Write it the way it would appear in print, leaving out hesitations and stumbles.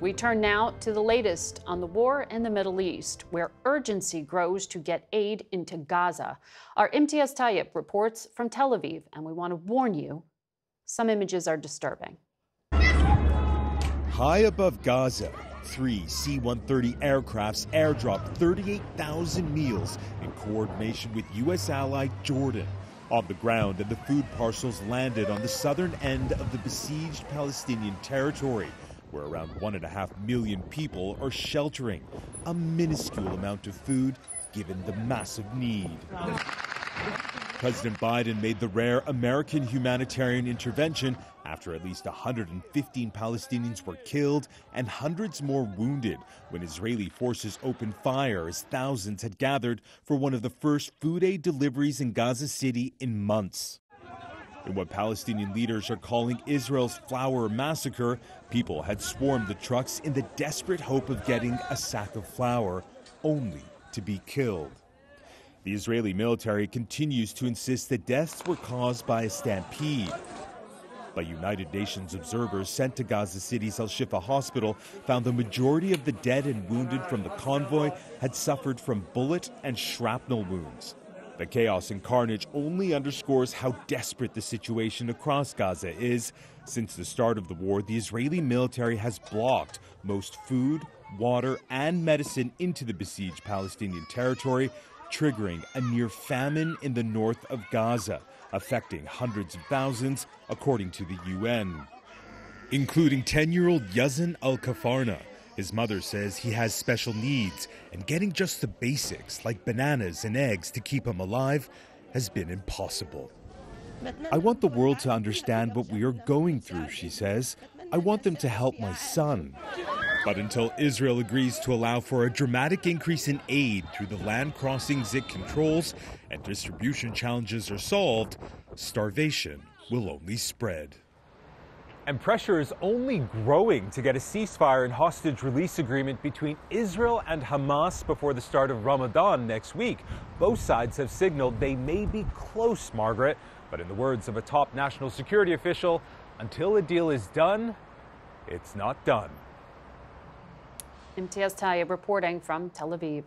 We turn now to the latest on the war in the Middle East, where urgency grows to get aid into Gaza. Our Imtiaz Tyab reports from Tel Aviv, and we want to warn you, some images are disturbing. High above Gaza, 3 C-130 aircrafts airdropped 38,000 meals in coordination with U.S. ally Jordan. On the ground, and the food parcels landed on the southern end of the besieged Palestinian territory, where around 1.5 million people are sheltering, a minuscule amount of food given the massive need. President Biden made the rare American humanitarian intervention after at least 115 Palestinians were killed and hundreds more wounded when Israeli forces opened fire as thousands had gathered for one of the first food aid deliveries in Gaza City in months. In what Palestinian leaders are calling Israel's flour massacre, people had swarmed the trucks in the desperate hope of getting a sack of flour, only to be killed. The Israeli military continues to insist the deaths were caused by a stampede. But United Nations observers sent to Gaza City's Al-Shifa hospital found the majority of the dead and wounded from the convoy had suffered from bullet and shrapnel wounds. The chaos and carnage only underscores how desperate the situation across Gaza is. Since the start of the war, the Israeli military has blocked most food, water, and medicine into the besieged Palestinian territory, triggering a near famine in the north of Gaza, affecting hundreds of thousands, according to the UN, including 10-year-old Yazan Al-Kafarna. His mother says he has special needs, and getting just the basics, like bananas and eggs, to keep him alive has been impossible. I want the world to understand what we are going through, she says. I want them to help my son. But until Israel agrees to allow for a dramatic increase in aid through the land crossings it controls and distribution challenges are solved, starvation will only spread. And pressure is only growing to get a ceasefire and hostage release agreement between Israel and Hamas before the start of Ramadan next week. Both sides have signaled they may be close, Margaret. But in the words of a top national security official, until a deal is done, it's not done. Imtiaz Tyab reporting from Tel Aviv.